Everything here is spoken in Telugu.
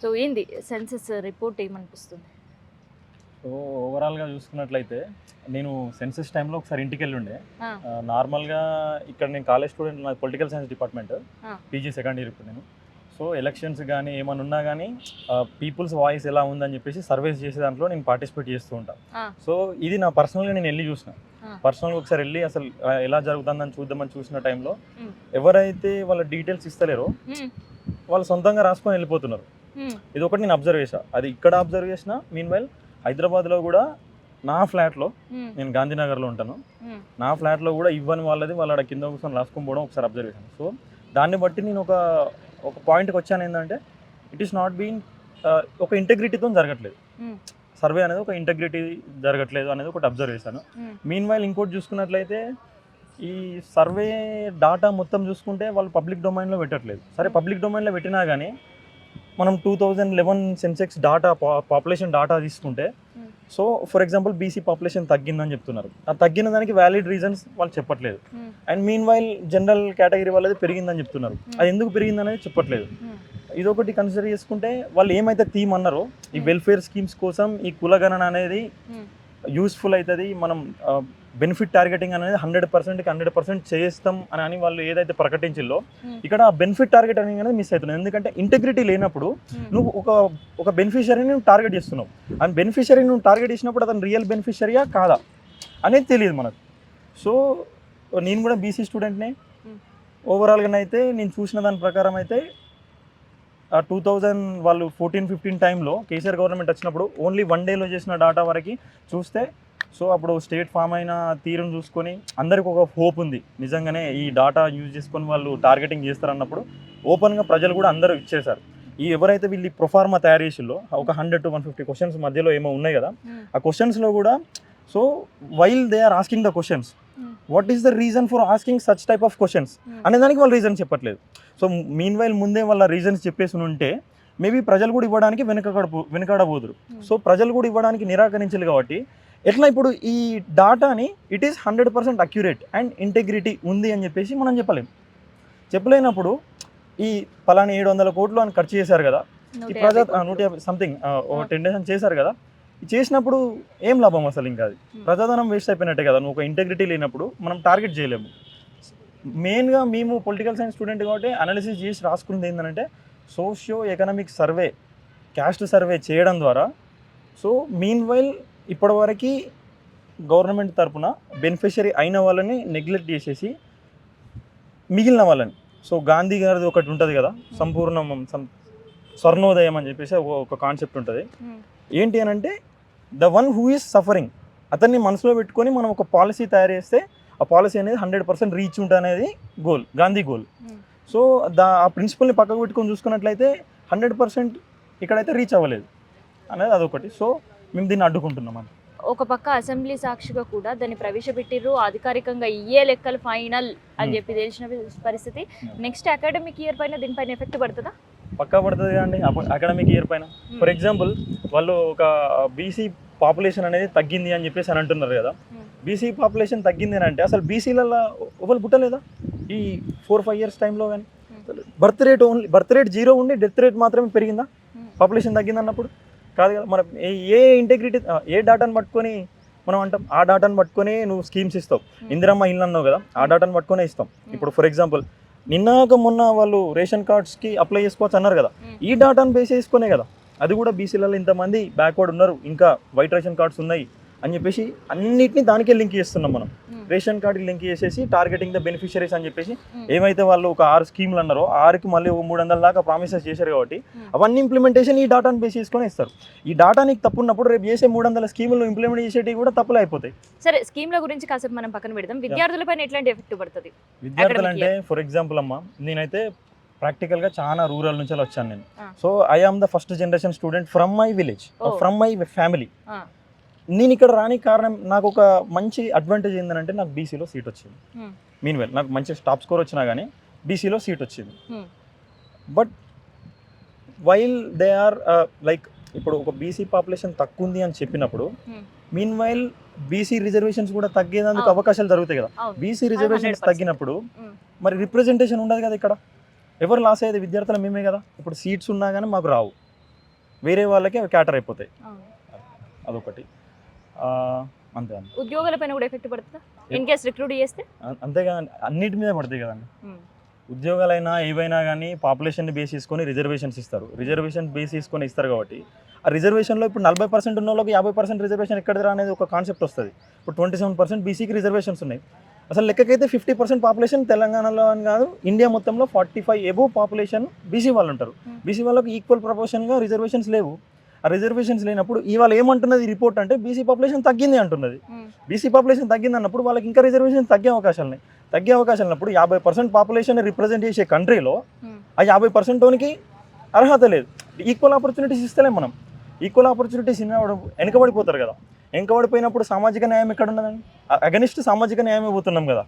సో ఏంది సెన్సస్ రిపోర్ట్ ఏమనిపిస్తుంది? సో ఓవరాల్గా చూసుకున్నట్లయితే నేను సెన్సస్ టైంలో ఒకసారి ఇంటికి వెళ్ళి ఉండే. ఆ, నార్మల్గా ఇక్కడ నేను కాలేజ్ స్టూడెంట్, నాది పొలిటికల్ సైన్స్ డిపార్ట్మెంట్, ఆ, పీజీ సెకండ్ ఇయర్ ఇప్పుడు నేను. సో ఎలక్షన్స్ కానీ ఏమైనా ఉన్నా కానీ పీపుల్స్ వాయిస్ ఎలా ఉందని చెప్పేసి సర్వేస్ చేసే దాంట్లో నేను పార్టిసిపేట్ చేస్తూ ఉంటాను. ఆ, సో ఇది నా పర్సనల్గా నేను వెళ్ళి చూసిన, ఆ. పర్సనల్గా ఒకసారి వెళ్ళి అసలు ఎలా జరుగుతుందని చూద్దామని చూసిన టైంలో ఉమ్, ఎవరైతే వాళ్ళ డీటెయిల్స్ ఇస్తలేరో ఉమ్, వాళ్ళు సొంతంగా రాసుకొని వెళ్ళిపోతున్నారు. ఉమ్, ఇది ఒకటి నేను అబ్జర్వ్ చేసా. అది ఇక్కడ అబ్జర్వ్ చేసిన, మీన్ వైల్ హైదరాబాద్లో కూడా నా ఫ్లాట్లో, ఉమ్, నేను గాంధీనగర్లో ఉంటాను, ఉమ్, నా ఫ్లాట్లో కూడా ఇవ్వని వాళ్ళది వాళ్ళ కింద కూర్చొని రాసుకొని పోవడం ఒకసారి అబ్జర్వ్ చేశాను. సో దాన్ని బట్టి నేను ఒక పాయింట్కి వచ్చాను, ఏంటంటే ఇట్ ఈస్ నాట్ బీన్ ఒక ఇంటెగ్రిటీతో జరగట్లేదు ఉమ్, సర్వే అనేది, ఒక ఇంటెగ్రిటీ జరగట్లేదు అనేది ఒకటి అబ్జర్వ్ చేశాను. ఉమ్, మీన్ వైల్ ఇంకోటి చూసుకున్నట్లయితే ఈ సర్వే డాటా మొత్తం చూసుకుంటే వాళ్ళు పబ్లిక్ డొమైన్లో పెట్టట్లేదు. సరే పబ్లిక్ డొమైన్లో పెట్టినా కానీ మనం 2011 సెన్సెక్స్ డాటా, పాపులేషన్ డాటా తీసుకుంటే, um, so for example BC population తగ్గిందని చెప్తున్నారు. ఆ తగ్గిన దానికి వ్యాలిడ్ రీజన్స్ వాళ్ళు చెప్పట్లేదు. Um, and meanwhile general category వాళ్ళది పెరిగిందని చెప్తున్నారు. అది ఎందుకు పెరిగిందనేది చెప్పట్లేదు. ఉమ్, ఇదొకటి కన్సిడర్ చేసుకుంటే వాళ్ళు ఏమైతే థీమ్ అన్నారో ఈ వెల్ఫేర్ స్కీమ్స్ కోసం ఈ కులగణన అనేది ఉమ్, యూస్ఫుల్ అవుతుంది, మనం బెనిఫిట్ టార్గెటింగ్ అనేది 100%కి 100% చేస్తాం అని వాళ్ళు ఏదైతే ప్రకటించిందో ఉమ్, ఇక్కడ బెనిఫిట్ టార్గెటింగ్ అనేది మిస్ అవుతుంది. ఎందుకంటే ఇంటెగ్రిటీ లేనప్పుడు ఉమ్, నువ్వు ఒక బెనిఫిషరీని నువ్వు టార్గెట్ చేస్తున్నావు. ఆ బెనిఫిషరీని నువ్వు టార్గెట్ చేసినప్పుడు అతను రియల్ బెనిఫిషరీయా కాదా అనేది తెలియదు మనకు. సో నేను కూడా బీసీ స్టూడెంట్నే. ఉమ్, ఓవరాల్గా అయితే నేను చూసిన దాని ప్రకారం అయితే 2000 వాళ్ళు 14-15 టైంలో కేసీఆర్ గవర్నమెంట్ వచ్చినప్పుడు ఓన్లీ 1 డేలో చేసిన డాటా వరకు చూస్తే, సో అప్పుడు స్టేట్ ఫామ్ అయిన తీరును చూసుకొని అందరికి ఒక హోప్ ఉంది, నిజంగానే ఈ డాటా యూజ్ చేసుకొని వాళ్ళు టార్గెటింగ్ చేస్తారన్నప్పుడు ఓపెన్గా ప్రజలు కూడా అందరూ ఇచ్చేశారు. ఈ ఎవరైతే వీళ్ళు ప్రొఫార్మా తయారు చేసిల్లో ఒక 100 to 150 క్వశ్చన్స్ మధ్యలో ఏమో ఉన్నాయి కదా, ఉమ్, ఆ క్వశ్చన్స్లో కూడా so while they are asking the questions, um, what is the reason for asking such type of questions అనే దానికి వాళ్ళు రీజన్ చెప్పట్లేదు. సో మీన్ వైల్ ముందే వాళ్ళ రీజన్స్ చెప్పేసి ఉంటే మేబీ ప్రజలు కూడా ఇవ్వడానికి వెనకాడబోదురు. సో ప్రజలు కూడా ఇవ్వడానికి నిరాకరించారు కాబట్టి ఎట్లా ఇప్పుడు ఈ డాటాని it is 100% accurate and integrity ఉంది అని చెప్పేసి మనం చెప్పలేనప్పుడు ఈ పలానా 700 కోట్లు అని ఖర్చు చేశారు కదా, ఈ 150 సంథింగ్ 10 days అని చేశారు కదా, చేసినప్పుడు ఏం లాభం అసలు? ఇంకా అది ప్రజాధనం వేస్ట్ అయిపోయినట్టే కదా. నువ్వు ఒక ఇంటెగ్రిటీ లేనప్పుడు మనం టార్గెట్ చేయలేము. మెయిన్గా మేము పొలిటికల్ సైన్స్ స్టూడెంట్ కాబట్టి అనాలిసిస్ చేసి రాసుకున్నది ఏంటంటే socio economic survey, caste survey చేయడం ద్వారా సో మీన్ వైల్ ఇప్పటివరకు గవర్నమెంట్ తరఫున బెనిఫిషరీ అయిన వాళ్ళని నెగ్లెక్ట్ చేసేసి మిగిలిన వాళ్ళని, సో గాంధీ గారిది ఒకటి ఉంటుంది కదా, స్వర్ణోదయం అని చెప్పేసి ఒక కాన్సెప్ట్ ఉంటుంది. ఏంటి అని అంటే the one who is suffering, అతన్ని మనసులో పెట్టుకొని మనం ఒక పాలసీ తయారు చేస్తే ఆ పాలసీ అనేది 100% రీచ్ ఉంటుంది అనేది గోల్, గాంధీ గోల్. సో ఆ ప్రిన్సిపల్ని పక్కకు పెట్టుకొని చూసుకున్నట్లయితే 100% ఇక్కడైతే రీచ్ అవ్వలేదు అనేది అదొకటి. సో మేము దీన్ని అడ్డుకుంటున్నాం అని. ఒక పక్క అసెంబ్లీ సాక్షిగా కూడా దాన్ని ప్రవేశపెట్టిర్రు, అధికారికంగా ఇయ్యే లెక్కలు ఫైనల్ అని చెప్పి తెలిసిన పరిస్థితి. నెక్స్ట్ అకాడమిక్ ఇయర్ పైన దీనిపైన ఎఫెక్ట్ పడుతుందా? పక్కా పడుతుంది కదండి అకాడమిక్ ఇయర్ పైన. ఫర్ ఎగ్జాంపుల్ వాళ్ళు ఒక బీసీ పాపులేషన్ అనేది తగ్గింది అని చెప్పేసి అని అంటున్నారు కదా, బీసీ పాపులేషన్ తగ్గింది అని అంటే అసలు బీసీలలో ఒకరు పుట్టలేదా ఈ 4-5 years టైంలో? కానీ బర్త్ రేట్ 0 ఉండి డెత్ రేట్ మాత్రమే పెరిగిందా పాపులేషన్ తగ్గింది అన్నప్పుడు? కాదు కదా. మనం ఏ ఇంటెగ్రిటీ, ఏ డాటాను పట్టుకొని మనం అంటాం, ఆ డాటాను పట్టుకొని నువ్వు స్కీమ్స్ ఇస్తావు. ఇందిరమ్మ ఇల్లు అన్నావు కదా, ఆ డాటాను పట్టుకొనే ఇస్తాం. ఇప్పుడు ఫర్ ఎగ్జాంపుల్ నిన్నాక మొన్న వాళ్ళు రేషన్ కార్డ్స్కి అప్లై చేసుకోవచ్చు అన్నారు కదా, ఈ డాటాను బేస్ చేసుకునే కదా. అది కూడా బీసీలలో ఇంతమంది బ్యాక్వర్డ్ ఉన్నారు, ఇంకా వైట్ రేషన్ కార్డ్స్ ఉన్నాయి అని చెప్పేసి అన్నిటినీ దానికే లింక్ చేస్తున్నాం మనం. రేషన్ కార్డుకి లింక్ చేసేసి టార్గెటింగ్ ద బెనిఫిషరీస్ అని చెప్పేసి ఏమైతే వాళ్ళు ఒక 6 స్కీమ్లు అన్నారో 6కి మళ్ళీ 300 దాకా ప్రామిసెస్ చేశారు కాబట్టి అవన్నీ ఇంప్లిమెంటేషన్ ఈ డాటాను బేస్ చేసుకొని ఇస్తారు. ఈ డాటా నీకు తప్పు ఉన్నప్పుడు రేపు చేసే 300 స్కీములు ఇంప్లిమెంట్ చేసేటివి కూడా తప్పులు అయిపోతాయి. సరే, స్కీమ్ల గురించి కాసేపు మనం పక్కన పెడదాం. విద్యార్థులపైన ఎట్లాంటి ఎఫెక్ట్ పడుతుంది? విద్యార్థులు అంటే ఫర్ ఎగ్జాంపుల్ అమ్మ, నేనైతే ప్రాక్టికల్గా చాలా రూరల్ నుంచి వచ్చాను నేను. So I am the first generation student from my village, from my family. నేను ఇక్కడ రానికి కారణం నాకు ఒక మంచి అడ్వాంటేజ్ ఏంటంటే నాకు బీసీలో సీట్ వచ్చింది. మీన్ వెల్ నాకు మంచి టాప్ స్కోర్ వచ్చినా కానీ బీసీలో సీట్ వచ్చింది. But while they are like ఇప్పుడు ఒక బీసీ పాపులేషన్ తక్కువ ఉంది అని చెప్పినప్పుడు మీన్ వైల్ బీసీ రిజర్వేషన్స్ కూడా తగ్గేందుకు అవకాశాలు జరుగుతాయి కదా. బీసీ రిజర్వేషన్స్ తగ్గినప్పుడు మరి రిప్రజెంటేషన్ ఉండదు కదా. ఇక్కడ ఎవరు లాస్ అయ్యేది? విద్యార్థులు మేమే కదా. ఇప్పుడు సీట్స్ ఉన్నా కానీ మాకు రావు. వేరే వాళ్ళకి అవి క్యాటర్ అయిపోతాయి. అవును. అదొకటి. అంతే అండి. ఉద్యోగాలపైన కూడా ఎఫెక్ట్ పడుతుందా ఇన్ కేస్ రిక్రూట్ చేస్తే? అంతేగా అన్నిటి మీద పడతాయి కదండి. ఉద్యోగాలైనా ఏవైనా కానీ పాపులేషన్ని బేస్ చేసుకొని రిజర్వేషన్స్ ఇస్తారు. రిజర్వేషన్ బేస్ చేసుకొని ఇస్తారు కాబట్టి ఆ రిజర్వేషన్లో ఇప్పుడు 40% ఉన్న వాళ్ళకి 50% రిజర్వేషన్ ఎక్కడిరా అనేది ఒక కాన్సెప్ట్ వస్తుంది. ఇప్పుడు 27% బీసీకి రిజర్వేషన్స్ ఉన్నాయి. అసలు లెక్కకైతే 50% పాపులేషన్ తెలంగాణలో అని కాదు, ఇండియా మొత్తంలో 45 ఎబోవ్ పాపులేషన్ బీసీ వాళ్ళు ఉంటారు. బీసీ వాళ్ళకి ఈక్వల్ ప్రపోర్షన్గా రిజర్వేషన్స్ లేవు. ఆ రిజర్వేషన్స్ లేనప్పుడు ఇవాళ ఏమంటున్నది రిపోర్ట్ అంటే బీసీ పాపులేషన్ తగ్గింది అంటున్నది. బీసీ పాపులేషన్ తగ్గింది అన్నప్పుడు వాళ్ళకి ఇంకా రిజర్వేషన్ తగ్గే అవకాశాలు ఉన్నాయి. తగ్గే అవకాశాలు ఉన్నప్పుడు 50% పాపులేషన్ రిప్రజెంట్ చేసే కంట్రీలో ఆ 50%కి అర్హత లేదు. ఈక్వల్ ఆపర్చునిటీస్ ఇస్తలేం మనం. ఈక్వల్ ఆపర్చునిటీస్ వెనకబడిపోతారు కదా. వెనకబడిపోయినప్పుడు సామాజిక న్యాయం ఎక్కడ ఉన్నదండి? అగనిస్ట్ సామాజిక న్యాయమే పోతున్నాం కదా.